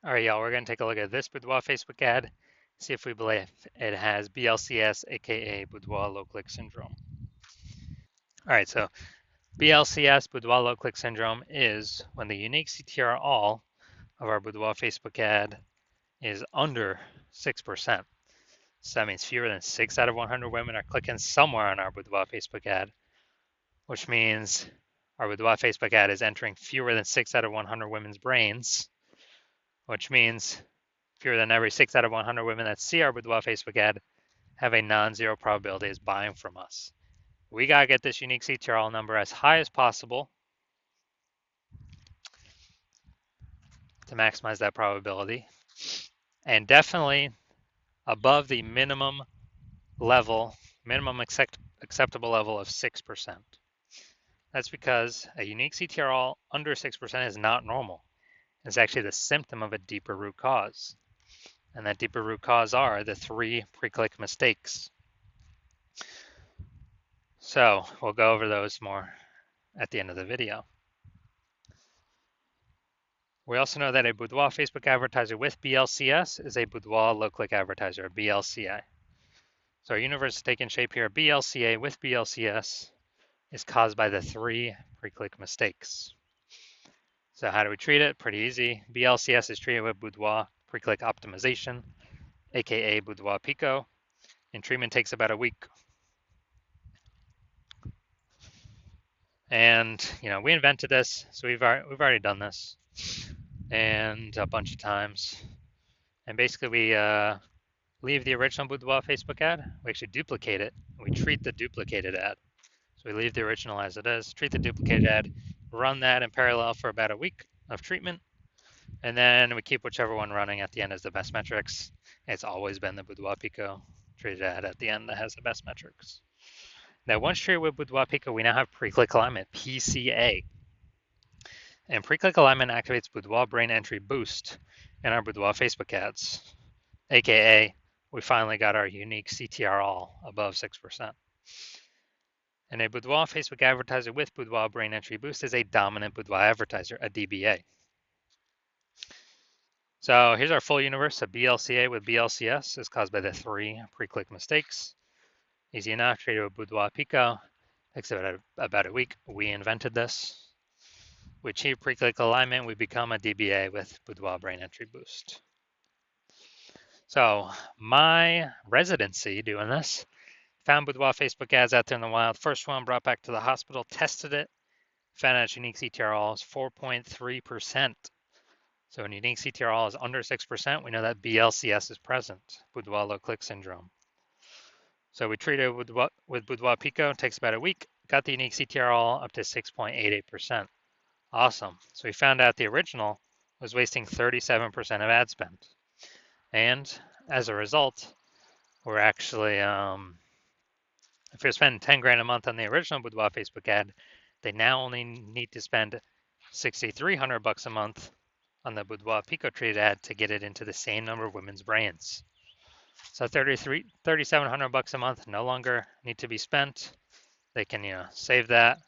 All right, y'all, we're going to take a look at this Boudoir Facebook ad, see if we believe it has BLCS, aka Boudoir low click syndrome. All right, so BLCS, Boudoir low click syndrome, is when the unique CTR all of our Boudoir Facebook ad is under 6%. So that means fewer than 6 out of 100 women are clicking somewhere on our Boudoir Facebook ad, which means our Boudoir Facebook ad is entering fewer than 6 out of 100 women's brains, which means fewer than every 6 out of 100 women that see our Boudoir Facebook ad have a non-zero probability of buying from us. We got to get this unique CTRL number as high as possible to maximize that probability, and definitely above the minimum level, acceptable level of 6%. That's because a unique CTRL under 6% is not normal. It's actually the symptom of a deeper root cause. And that deeper root cause are the 3 pre-click mistakes. So we'll go over those more at the end of the video. We also know that a Boudoir Facebook advertiser with BLCS is a Boudoir low-click advertiser, a BLCA. So our universe is taking shape here. BLCA with BLCS is caused by the 3 pre-click mistakes. So how do we treat it? Pretty easy. BLCS is treated with Boudoir pre-click optimization, aka Boudoir Pico, and treatment takes about a week. And we invented this, so we've already done this, and a bunch of times. And basically, we leave the original Boudoir Facebook ad. We actually duplicate it. We treat the duplicated ad. So we leave the original as it is, treat the duplicated ad, run that in parallel for about a week of treatment, and then we keep whichever one running at the end as the best metrics. It's always been the Boudoir Pico treated ad at the end that has the best metrics. Now, once treated with Boudoir Pico, we now have pre-click alignment, PCA. And pre-click alignment activates Boudoir brain entry boost in our Boudoir Facebook ads, aka we finally got our unique CTR all above 6%. And a Boudoir Facebook advertiser with Boudoir brain entry boost is a dominant Boudoir advertiser, a DBA. So here's our full universe. A BLCA with BLCS is caused by the 3 pre-click mistakes. Easy enough, treated with Boudoir Pico. Takes about a week. We invented this. We achieve pre-click alignment. We become a DBA with Boudoir brain entry boost. So my residency doing this, found Boudoir Facebook ads out there in the wild. First one brought back to the hospital, tested it, found out its unique CTRL is 4.3%. So when unique CTRL is under 6%, we know that BLCS is present, Boudoir low click syndrome. So we treated it with Boudoir Pico, it takes about a week, got the unique CTRL up to 6.88%. Awesome. So we found out the original was wasting 37% of ad spend. And as a result, we're actually, if you're spending 10 grand a month on the original Boudoir Facebook ad, they now only need to spend 6,300 bucks a month on the Boudoir Pico treated ad to get it into the same number of women's brains. So 3,700 bucks a month no longer need to be spent. They can, save that,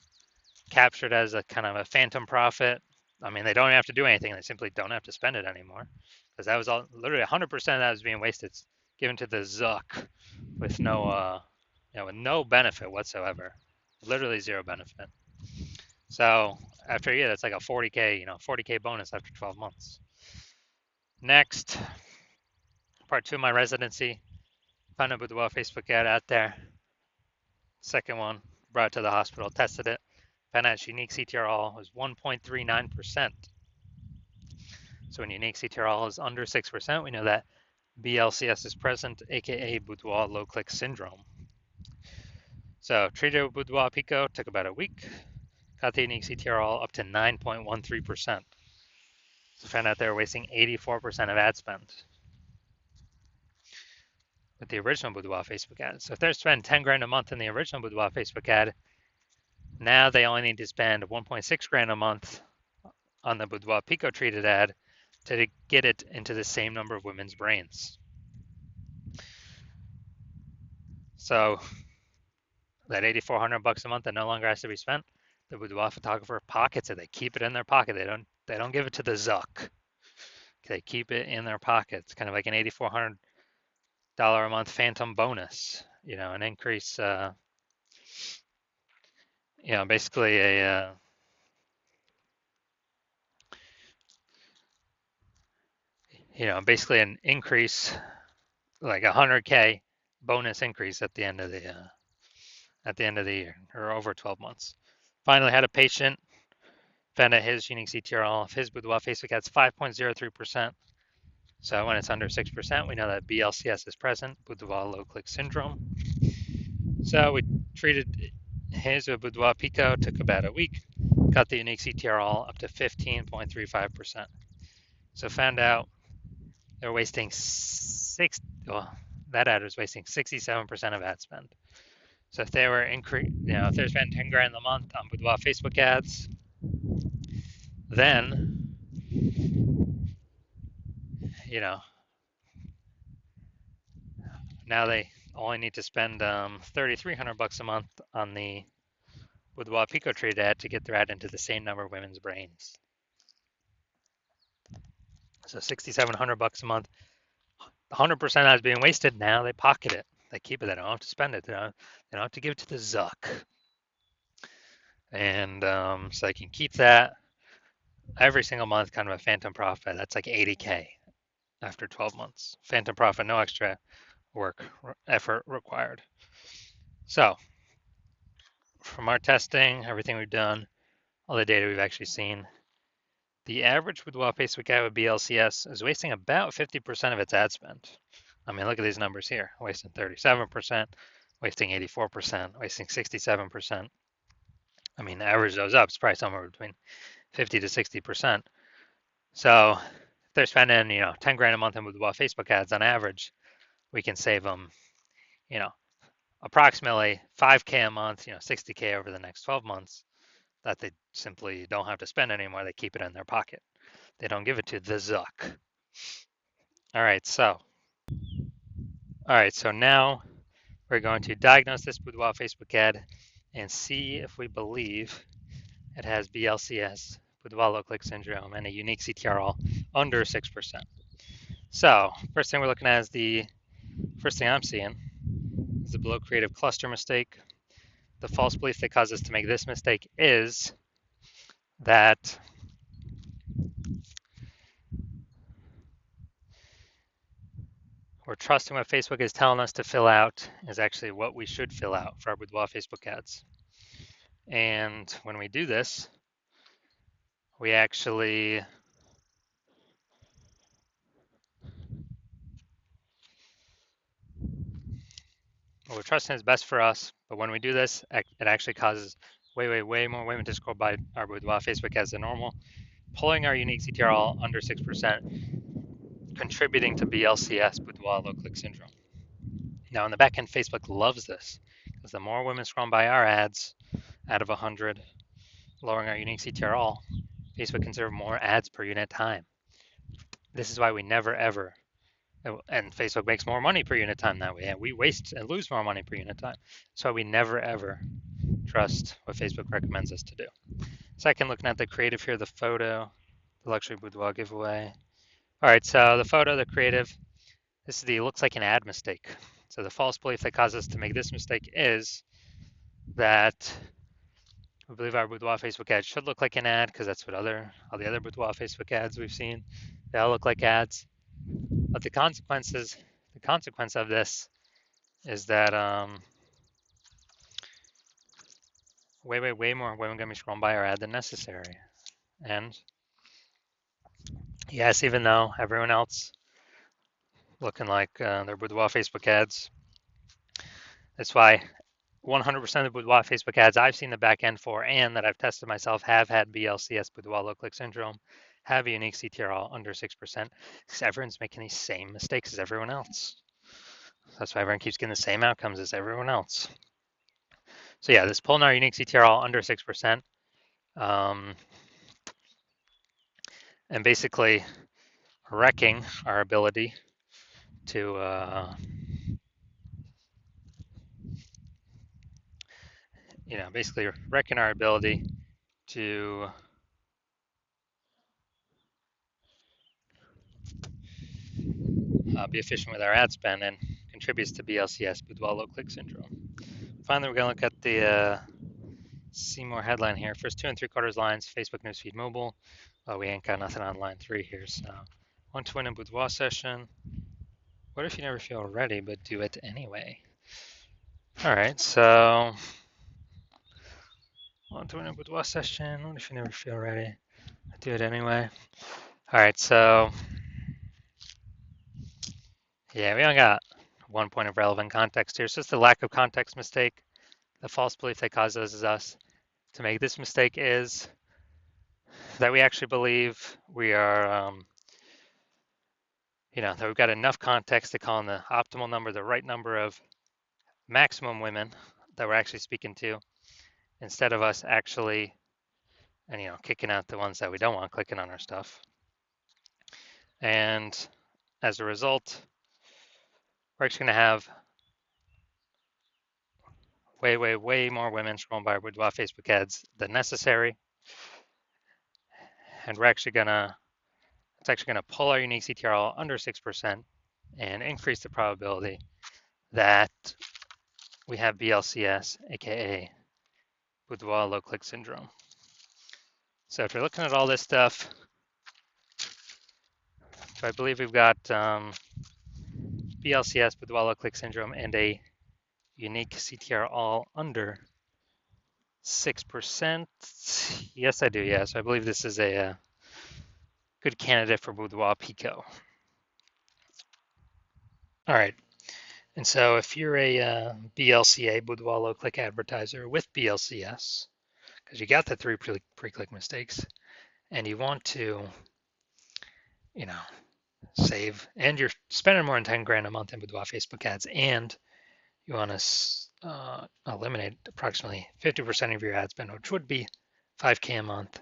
capture it as a kind of a phantom profit. I mean, they don't have to do anything. They simply don't have to spend it anymore, because that was all literally 100% of that was being wasted, given to the Zuck with no, with no benefit whatsoever, literally zero benefit. So after a year, that's like a 40K, 40K bonus after 12 months. Next, part 2 of my residency, found a Boudoir Facebook ad out there. Second one, brought it to the hospital, tested it, found out its unique CTRL was 1.39%. So when unique CTRL is under 6%, we know that BLCS is present, aka Boudoir low click syndrome. So treated with Boudoir Pico, took about a week, got the unique CTRL up to 9.13%. So found out they were wasting 84% of ad spend with the original Boudoir Facebook ad. So if they're spending 10 grand a month in the original Boudoir Facebook ad, now they only need to spend 1.6 grand a month on the Boudoir Pico treated ad to get it into the same number of women's brains. So that 8,400 bucks a month that no longer has to be spent, the Boudoir photographer pockets it. They keep it in their pocket. They don't give it to the Zuck. They keep it in their pockets, kind of like an $8,400 a month phantom bonus. An increase. Basically basically an increase, like 100K bonus increase at the end of the year, or over 12 months. Finally, had a patient found out his unique CTRL of his Boudoir Facebook ads 5.03%. So when it's under 6%, we know that BLCS is present, Boudoir low click syndrome. So we treated his with Boudoir Pico, took about a week, got the unique CTRL up to 15.35%. So found out they're wasting that ad was wasting 67% of ad spend. So if they were if they're spending 10 grand a month on Boudoir Facebook ads, then now they only need to spend $3,300 a month on the Boudoir Pico trade ad to get their ad into the same number of women's brains. So $6,700 a month, 100% that's being wasted. Now they pocket it. They keep it. They don't have to spend it. They don't have to give it to the Zuck. And so they can keep that every single month, kind of a phantom profit. That's like 80K after 12 months. Phantom profit, no extra effort required. So from our testing, everything we've done, all the data we've actually seen, the average Boudoir Facebook ad with BLCS is wasting about 50% of its ad spend. I mean, look at these numbers here, wasting 37%, wasting 84%, wasting 67%. I mean, average those up, it's probably somewhere between 50 to 60%. So if they're spending, 10 grand a month in Boudoir Facebook ads on average, we can save them, approximately 5K a month, 60K over the next 12 months that they simply don't have to spend anymore. They keep it in their pocket. They don't give it to the Zuck. All right, so now we're going to diagnose this Boudoir Facebook ad and see if we believe it has BLCS, Boudoir low click syndrome, and a unique CTRL under 6%. So first thing we're looking at is first thing I'm seeing is the below creative cluster mistake. The false belief that caused us to make this mistake is that we're trusting what Facebook is telling us to fill out is actually what we should fill out for our Boudoir Facebook ads. And when we do this, we actually we're trusting is best for us, but when we do this, it actually causes way more women to scroll by our Boudoir Facebook ads than normal, pulling our unique CTRL under 6%, contributing to BLCS, Boudoir low click syndrome. Now, in the back end, Facebook loves this because the more women scroll by our ads out of 100, lowering our unique CTRL, Facebook can serve more ads per unit time. This is why we never ever, and Facebook makes more money per unit time that way, and we waste and lose more money per unit time. That's why we never ever trust what Facebook recommends us to do. Second, looking at the creative here, the photo, the luxury boudoir giveaway. All right, so the photo, the creative, this is looks like an ad mistake. So the false belief that caused us to make this mistake is that we believe our boudoir Facebook ad should look like an ad because that's what all the other boudoir Facebook ads we've seen, they all look like ads. But the consequence of this is that way more women gonna be scrolling by our ad than necessary. And yes, even though everyone else looking like their boudoir Facebook ads, that's why 100% of the boudoir Facebook ads I've seen the back end for and that I've tested myself have had BLCS, boudoir low click syndrome, have a unique CTRL under 6%, because everyone's making these same mistakes as everyone else. That's why everyone keeps getting the same outcomes as everyone else. So yeah, this pulling our unique CTRL under 6%, and basically wrecking our ability to basically wrecking our ability to be efficient with our ad spend, and contributes to BLCS, Boudoir low click syndrome. Finally, we're going to look at the see more headline here. First 2 3/4 lines, Facebook newsfeed mobile. Well, we ain't got nothing on line 3 here, so want to win a Boudoir session. What if you never feel ready, but do it anyway? All right, so want to win a Boudoir session. What if you never feel ready? Do it anyway. All right, so yeah, we only got 1 point of relevant context here. It's just a lack of context mistake. The false belief that causes us to make this mistake is that we actually believe we are, that we've got enough context to call in the optimal number, the right number of maximum women that we're actually speaking to, instead of us actually, and kicking out the ones that we don't want clicking on our stuff. And as a result, we're actually going to have way more women scrolling by our Boudoir Facebook ads than necessary. And it's actually gonna pull our unique CTR under 6% and increase the probability that we have BLCS, aka Boudoir low click syndrome. So if you're looking at all this stuff, so I believe we've got BLCS, Boudoir low click syndrome, and a unique CTR all under 6%. Yes, I do. Yeah, so I believe this is a good candidate for Boudoir Pico. All right. And so if you're a BLCA, Boudoir low click advertiser with BLCS, because you got the 3 pre-click mistakes, and you want to, save, and you're spending more than 10 grand a month in Boudoir Facebook ads, and you want to eliminate approximately 50% of your ad spend, which would be 5K a month,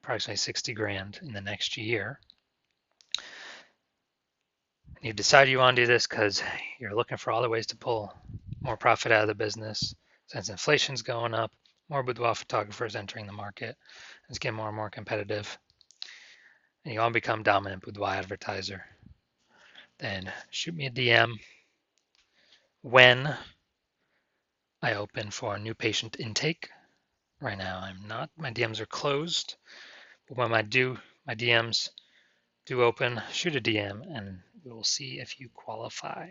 approximately 60 grand in the next year. You decide you want to do this because you're looking for all the ways to pull more profit out of the business. Since inflation's going up, more boudoir photographers entering the market. It's getting more and more competitive. And you want to become dominant boudoir advertiser. Then shoot me a DM when I open for new patient intake. Right now I'm not. My DMs are closed. But when my DMs do open, shoot a DM and we will see if you qualify.